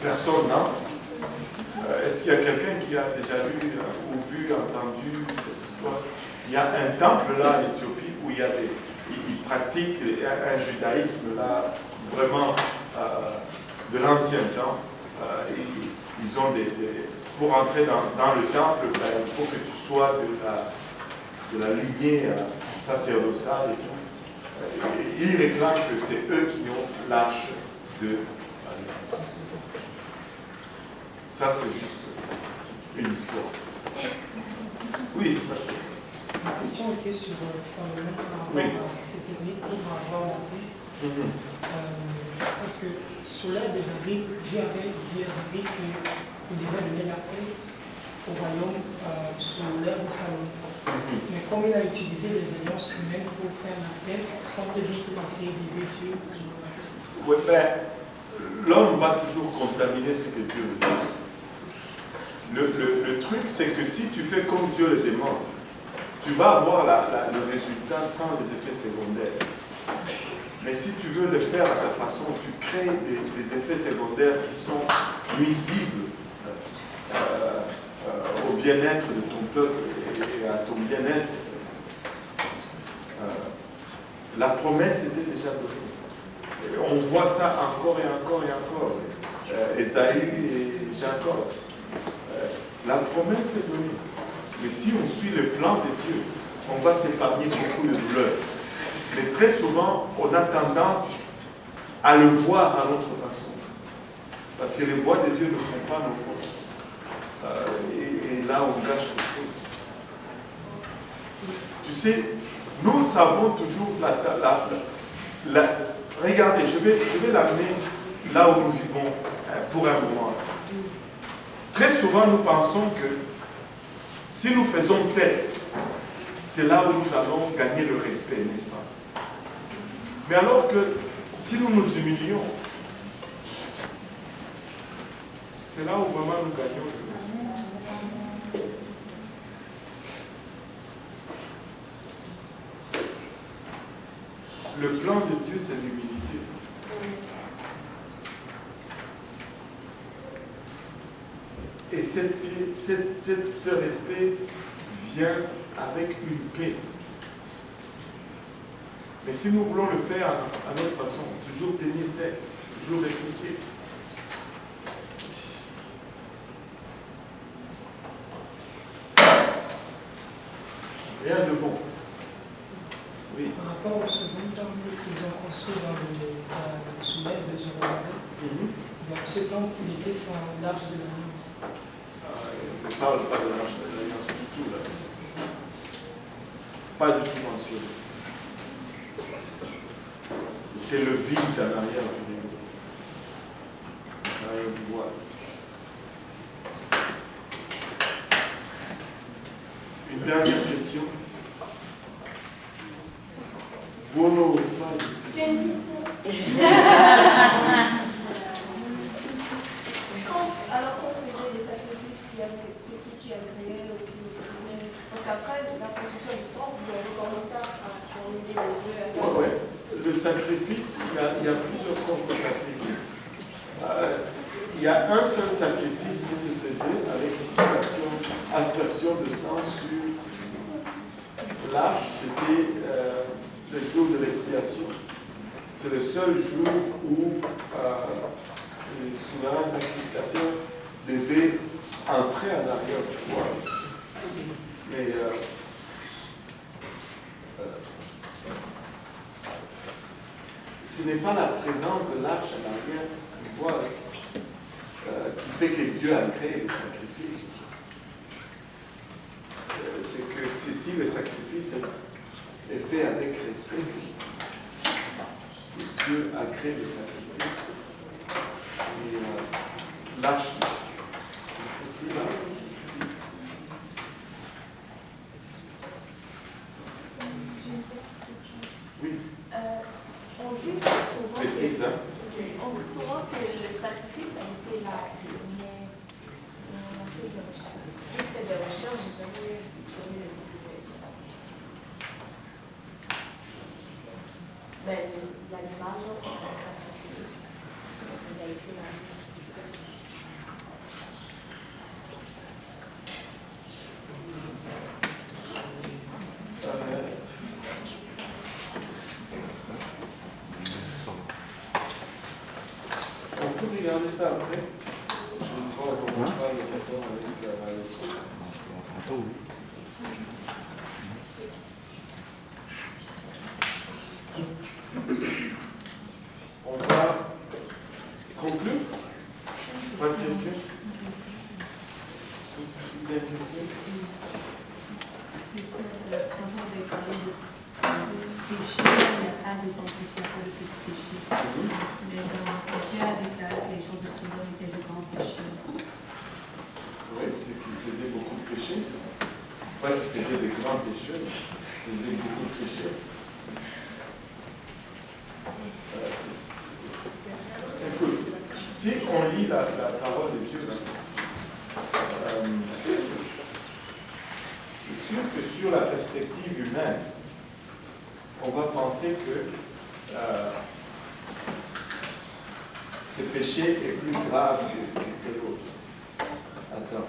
Personne, non? Est-ce qu'il y a quelqu'un qui a déjà vu ou entendu cette histoire? Il y a un temple là en Éthiopie où ils pratiquent un judaïsme là, vraiment de l'ancien temps. Ils ont pour entrer dans le temple, il faut que tu sois de la lignée sacerdotale et tout. Et ils réclament que c'est eux qui ont l'arche de l'Alliance. Ça, c'est juste une histoire. Oui, parce que... Ma question était sur Salomon par rapport à cette technique pour avoir la paix. Parce que sous l'ère de David, Dieu avait dit à David qu'il devait donner la paix au royaume sous l'ère de Salomon. Mais comme il a utilisé les alliances humaines pour faire la paix, est-ce qu'on peut dire qu'il a essayé d'aider Dieu? Oui, ben, l'homme va toujours contaminer ce que Dieu veut faire. Le truc, c'est que si tu fais comme Dieu le demande, tu vas avoir le résultat sans les effets secondaires. Mais si tu veux le faire à ta façon, tu crées des effets secondaires qui sont nuisibles au bien-être de ton peuple et à ton bien-être. La promesse était déjà donnée. On voit ça encore et encore et encore. Ésaü et Jacob. La promesse est donnée. Mais si on suit le plan de Dieu, on va s'épargner beaucoup de douleurs. Mais très souvent, on a tendance à le voir à notre façon. Parce que les voies de Dieu ne sont pas nos voies. Et là, on gâche les choses. Tu sais, nous savons toujours regardez, je vais l'amener là où nous vivons pour un moment. Très souvent, nous pensons que si nous faisons tête, c'est là où nous allons gagner le respect, n'est-ce pas? Mais alors que si nous nous humilions, c'est là où vraiment nous gagnons le respect. Le plan de Dieu, c'est l'humilité. Et ce respect vient avec une paix. Mais si nous voulons le faire à notre façon, toujours tenir tête, toujours répliquer, rien de bon. Oui. Par rapport au second temple qu'ils ont construit sous l'ère de Jérusalem, ce temple était sans l'arche de l'Alliance. On ne parle pas de l'arche de l'Alliance du tout, là. Pas du tout mentionné. C'était le vide en arrière du rideau. En arrière du voile. Une dernière question. Wow, J'ai une question. Alors qu'on faisait des sacrifices qui tu as créé, donc après la construction du temple, vous avez commencé à formuler les dieux. Ouais. Le sacrifice, il y a plusieurs sortes de sacrifices. Il y a un seul sacrifice qui se faisait avec une aspersion de sang sur l'arche, c'était le jour de l'expiation. C'est le seul jour où les souverains sacrificateurs devaient entrer en arrière du voile. Mais ce n'est pas la présence de l'arche à l'arrière du voile qui fait que Dieu a créé le sacrifice. C'est que si le sacrifice est fait avec respect, Dieu a créé le sacrifice et l'arche. Oui. On dit souvent Petite, hein? On dit souvent que le sacrifice a été là, mais on fait des recherches, j'ai jamais trouvé le mais l'animal, il a été là. peut regarder ça après. Je crois qu'on va pas le rapport avec la leçon. On va conclure. Pas de questions? Des questions? C'est ça, quand on avait parlé de péché, il y a de grands péchés, pas de petits péchés. Mais Dieu a déclaré que les gens de Sodome étaient de grands péchés. Oui, c'est qu'il faisait beaucoup de péchés. C'est pas qu'il faisait des grands péchés, il faisait beaucoup de péchés. Écoute, si on lit la parole de Dieu, c'est sûr que sur la perspective humaine, on va penser que ce péché est plus grave que l'autre. Attends.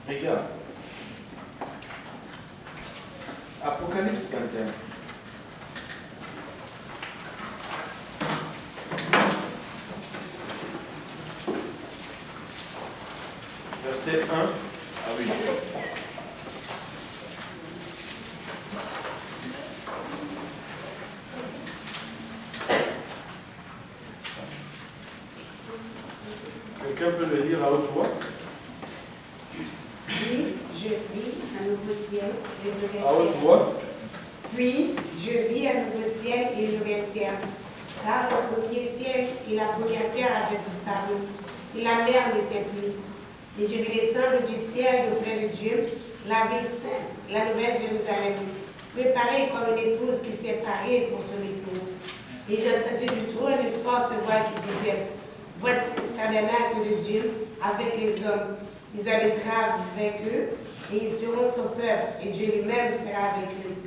Regarde. Apocalypse 21. Verset 1 à 8. Quelqu'un peut le lire à haute voix? Puis je vis un nouveau ciel et une nouvelle À haute terre. voix? Puis je vis un nouveau ciel et une nouvelle terre. Car le premier ciel et la première terre avaient disparu, et la mer n'était plus. Et je vis descendre du ciel auprès de Dieu, la ville sainte, la nouvelle Jérusalem, préparée comme une épouse qui s'est parée pour son époux. Et j'entendis du trône une forte voix qui disait, voici le tabernacle de Dieu avec les hommes. Il habitera avec eux, et ils seront son peuple, et Dieu lui-même sera avec eux.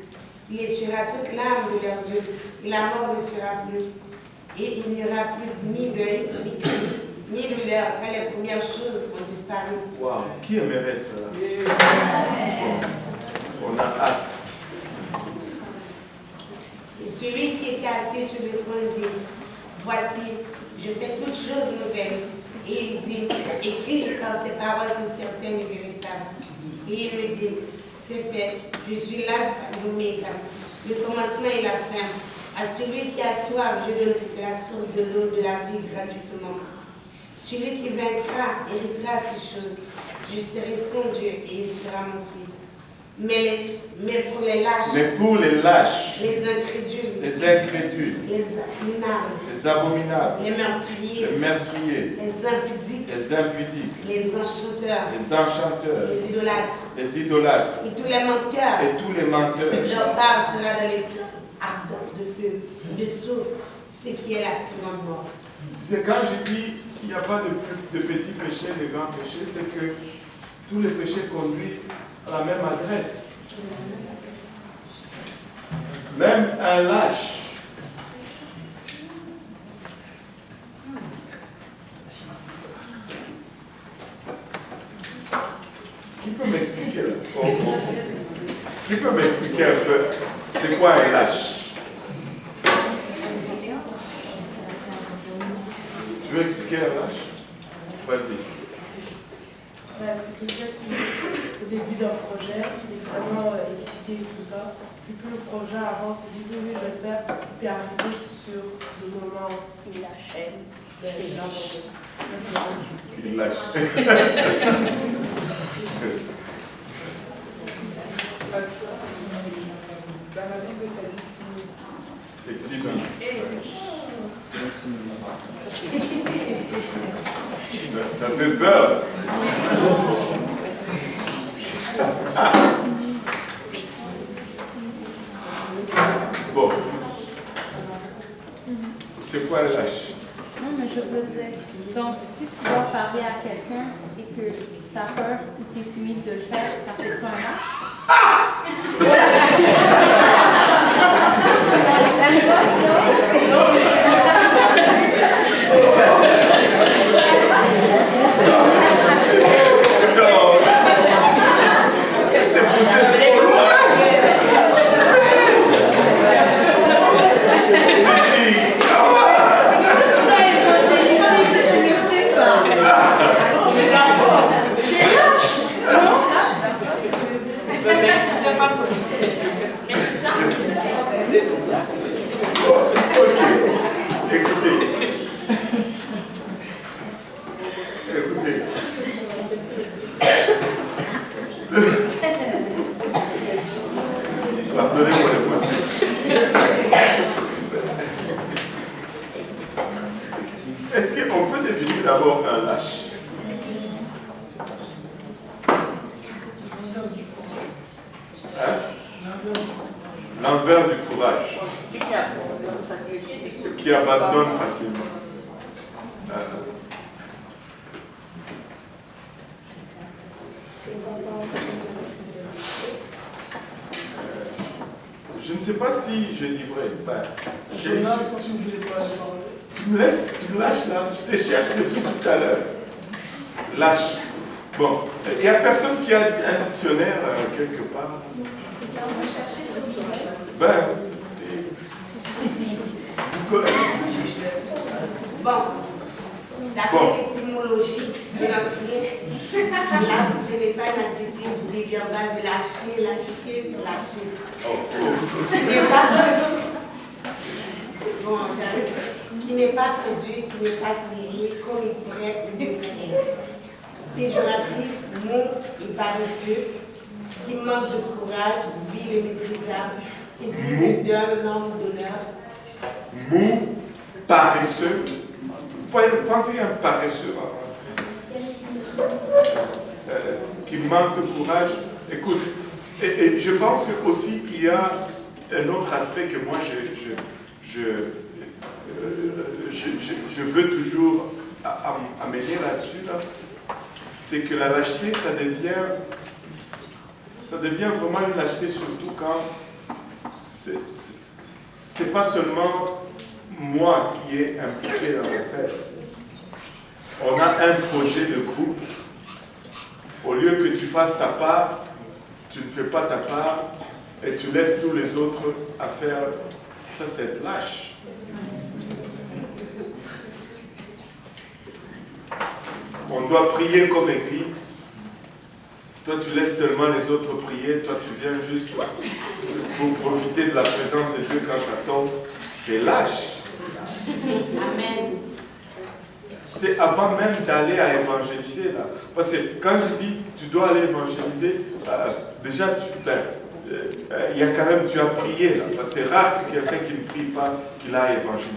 Il essuiera toute l'âme de leurs yeux, et la mort ne sera plus. Et il n'y aura plus ni deuil, ni cri, ni douleur, car les premières choses ont disparu. Waouh, qui aimerait être là? On a hâte. Et celui qui était assis sur le trône dit, voici, je fais toutes choses nouvelles. Et il dit, écris car ces paroles sont certaines et véritables. Et il me dit, c'est fait, je suis l'alpha et l'oméga, le commencement et la fin. À celui qui a soif, je donne la source de l'eau de la vie gratuitement. Celui qui vaincra héritera ces choses. Je serai son Dieu et il sera mon fils. Mais pour les lâches, les incrédules, les abominables, les meurtriers, les impudiques, les enchanteurs, les idolâtres, et tous les menteurs, leur part sera dans les feux ardents de feu, de soufre, ce qui est la seconde mort. C'est quand je dis qu'il n'y a pas de petits péchés, de grands péchés, c'est que tous les péchés conduisent à la même adresse. Même un lâche. Qui peut m'expliquer là? Qui peut m'expliquer un peu c'est quoi un lâche? Tu veux expliquer un lâche? Vas-y. C'est quelqu'un qui, au début d'un projet, est vraiment excité et tout ça. Puis plus le projet avance, il dit oui, je vais le faire. Puis arriver sur le moment où il lâche. Il lâche. Dans la vie de sa timide. Et timide. C'est un signe. Ça fait peur. Bon. C'est quoi le lâche? Non, mais je veux dire, donc si tu dois parler à quelqu'un et que tu as peur ou tu es timide de le faire, ça fait pas un lâche? C'est poussé trop loin. Écoutez. Pardonnez-moi le possible. Est-ce qu'on peut définir d'abord un lâche? Hein? L'envers du courage. Qui abandonne facilement. Je ne sais pas si je dis vrai. Tu me laisses, tu me lâches là. Je te cherche depuis tout à l'heure. Lâche. Bon, il n'y a personne qui a un dictionnaire quelque part. On va chercher sur le Ben, Bon, d'après l'étymologie de l'ancien, là, ce n'est pas un adjectif déverbal de lâcher, lâcher, lâcher. Bon, qui n'est pas traduit, qui n'est pas signé, comme il pourrait le deviner. Péjoratif, mot et paresseux, qui manque de courage, vil et méprisable, qui dit que donne nombre d'honneur. Mou, paresseux. Vous pensez à un paresseux qui manque de courage. Écoute, et je pense que aussi il y a un autre aspect que moi je veux toujours amener là-dessus, là, c'est que la lâcheté, ça devient vraiment une lâcheté, surtout quand c'est pas seulement moi qui est impliqué dans l'affaire. On a un projet de groupe. Au lieu que tu fasses ta part, tu ne fais pas ta part et tu laisses tous les autres à faire. Ça, c'est être lâche. On doit prier comme Église. Toi, tu laisses seulement les autres prier. Toi, tu viens juste pour profiter de la présence de Dieu quand ça tombe. Tu es lâche. Amen. C'est avant même d'aller à évangéliser. Là. Parce que quand je dis tu dois aller évangéliser, déjà, il y a quand même, tu as prié. Là, parce que c'est rare que quelqu'un qui ne prie pas, qu'il a évangélisé.